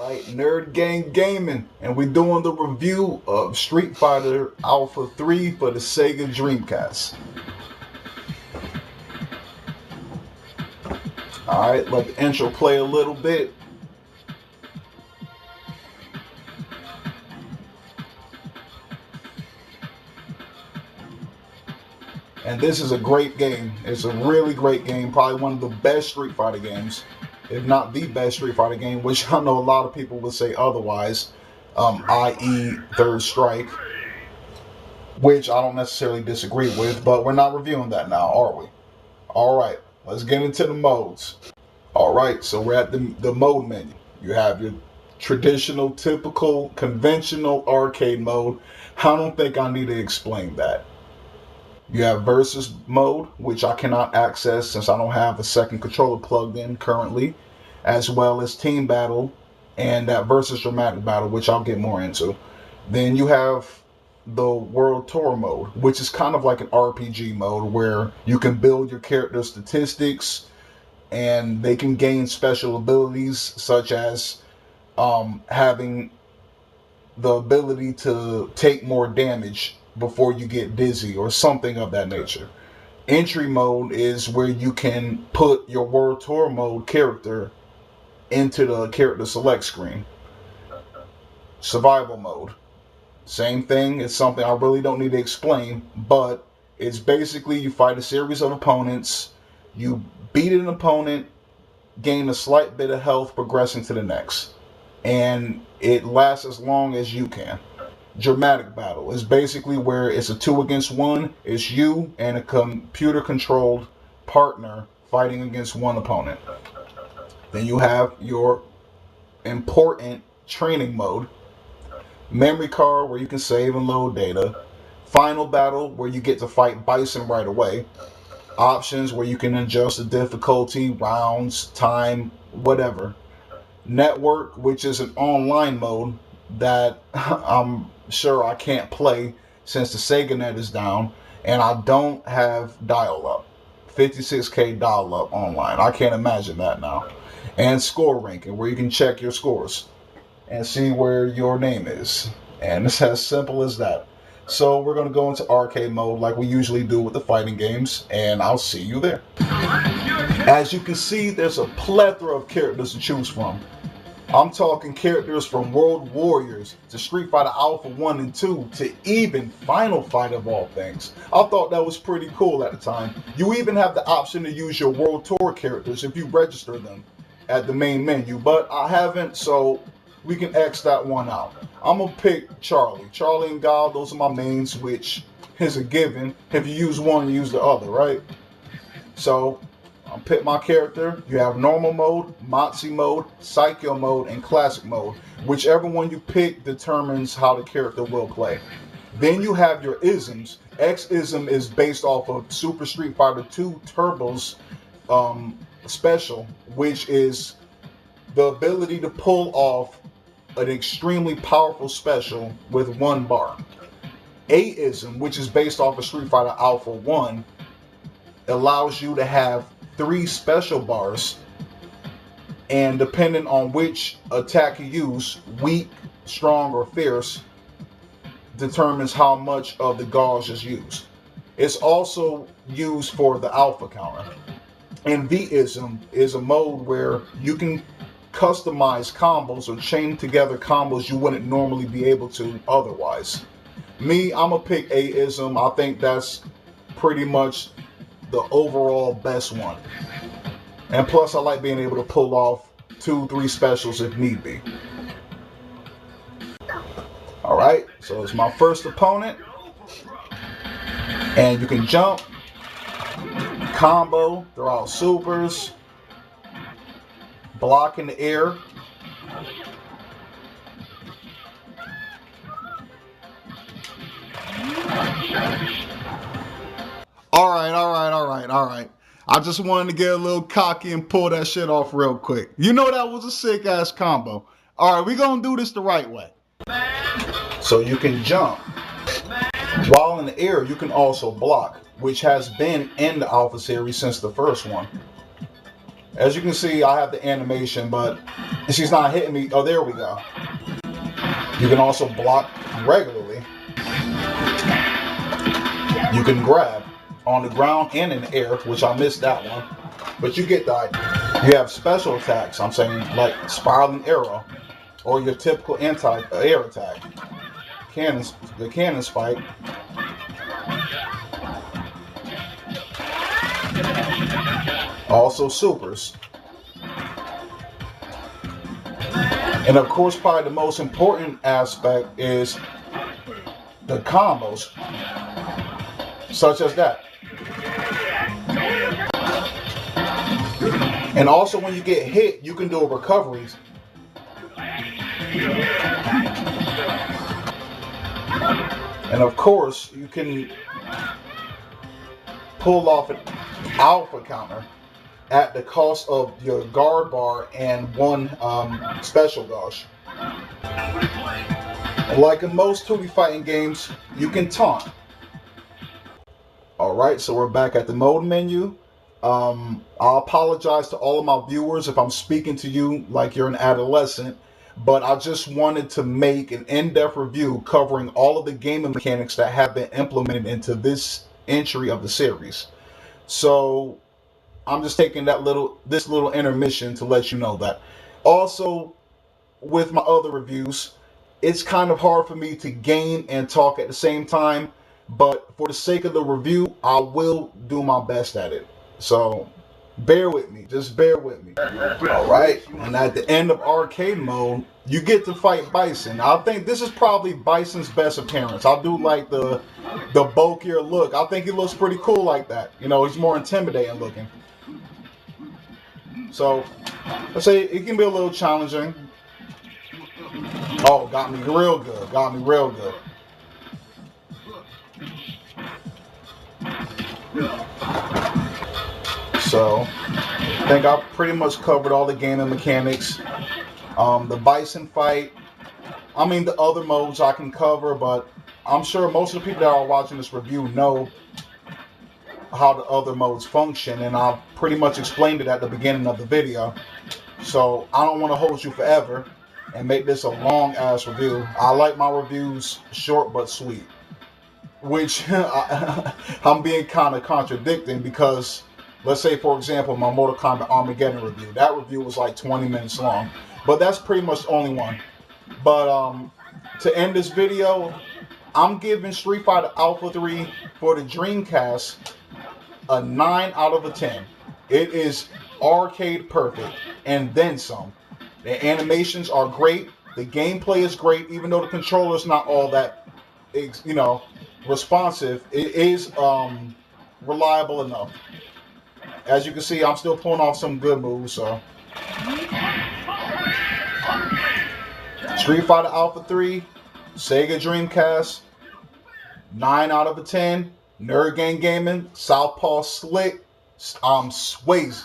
Right, Nyrdgang Gaming, and we're doing the review of Street Fighter Alpha 3 for the Sega Dreamcast. Alright, let the intro play a little bit. And this is a great game. It's a really great game, probably one of the best Street Fighter games, if not the best Street Fighter game, which I know a lot of people would say otherwise, i.e. Third Strike, which I don't necessarily disagree with, but we're not reviewing that now, are we? Alright, let's get into the modes. Alright, so we're at the mode menu. You have your traditional, typical, conventional arcade mode. I don't think I need to explain that. You have versus mode, which I cannot access since I don't have a second controller plugged in currently, as well as team battle and that versus dramatic battle, which I'll get more into. Then you have the world tour mode, which is kind of like an RPG mode where you can build your character statistics and they can gain special abilities such as having the ability to take more damage before you get dizzy or something of that nature. Entry mode is where you can put your World Tour mode character into the character select screen. Survival mode. Same thing. It's something I really don't need to explain, but it's basically you fight a series of opponents, you beat an opponent, gain a slight bit of health, progressing to the next. And it lasts as long as you can. Dramatic battle is basically where it's a 2 against 1. It's you and a computer controlled partner fighting against one opponent. Then you have your important training mode. Memory card where you can save and load data. Final battle where you get to fight Bison right away. Options where you can adjust the difficulty, rounds, time, whatever. Network, which is an online mode that I'm sure I can't play since the Sega Net is down, and I don't have dial-up. 56K dial-up online. I can't imagine that now. And score ranking, where you can check your scores and see where your name is. And it's as simple as that. So we're going to go into arcade mode like we usually do with the fighting games, and I'll see you there. As you can see, there's a plethora of characters to choose from. I'm talking characters from World Warriors to Street Fighter Alpha 1 and 2 to even Final Fight of all things. I thought that was pretty cool at the time. You even have the option to use your World Tour characters if you register them at the main menu, but I haven't, so we can X that one out. I'm going to pick Charlie. Charlie and Guile, those are my mains, which is a given. If you use one, you use the other, right? So I'll pick my character. You have normal mode, Moxie mode, Psycho mode, and classic mode. Whichever one you pick determines how the character will play. Then you have your isms. X-ism is based off of Super Street Fighter 2 Turbo's special, which is the ability to pull off an extremely powerful special with one bar. A-ism, which is based off of Street Fighter Alpha 1, allows you to have 3 special bars, and depending on which attack you use, weak, strong, or fierce, determines how much of the gauge is used. It's also used for the alpha counter. And V-ism is a mode where you can customize combos or chain together combos you wouldn't normally be able to otherwise. Me, I'm gonna pick A-ism. I think that's pretty much the overall best one. And plus I like being able to pull off 2-3 specials if need be. Alright, so it's my first opponent. And you can jump, combo, throw out supers, block in the air. Alright. I just wanted to get a little cocky and pull that shit off real quick. You know that was a sick ass combo. Alright, we're gonna do this the right way. So you can jump. While in the air, you can also block, which has been in the Alpha series since the first one. As you can see, I have the animation, but she's not hitting me. Oh, there we go. You can also block regularly. You can grab on the ground and in the air, which I missed that one. But you get the idea. You have special attacks, I'm saying, like spiraling arrow, or your typical anti-air attack. The cannon spike. Also supers. And of course, probably the most important aspect is the combos, such as that. And also when you get hit, you can do a recovery. And of course, you can pull off an alpha counter at the cost of your guard bar and one special dodge. Like in most 2D fighting games, you can taunt. Alright, so we're back at the mode menu. I apologize to all of my viewers if I'm speaking to you like you're an adolescent, but I just wanted to make an in-depth review covering all of the gaming mechanics that have been implemented into this entry of the series. So I'm just taking this little intermission to let you know that. Also, with my other reviews, it's kind of hard for me to game and talk at the same time, but for the sake of the review, I will do my best at it. So bear with me, just bear with me. Alright, and at the end of arcade mode, you get to fight Bison. I think this is probably Bison's best appearance. I do like the bulkier look. I think he looks pretty cool like that. You know, he's more intimidating looking. So, let's say it can be a little challenging. Oh, got me real good. Got me real good. So, I think I've pretty much covered all the gaming mechanics. The Bison Fight. I mean, the other modes I can cover, but I'm sure most of the people that are watching this review know how the other modes function, and I've pretty much explained it at the beginning of the video. So I don't want to hold you forever and make this a long ass review. I like my reviews short but sweet, which I'm being kind of contradicting, because let's say, for example, my Mortal Kombat Armageddon review, that review was like 20 minutes long, but that's pretty much the only one. But to end this video, I'm giving Street Fighter Alpha 3 for the Dreamcast a 9 out of 10. It is arcade perfect and then some. The animations are great. The gameplay is great, even though the controller is not all that, you know, responsive. It is reliable enough. As you can see, I'm still pulling off some good moves. So, Street Fighter Alpha 3, Sega Dreamcast, 9 out of 10. Nyrdgang Gaming, Southpaw Slick, Swayze.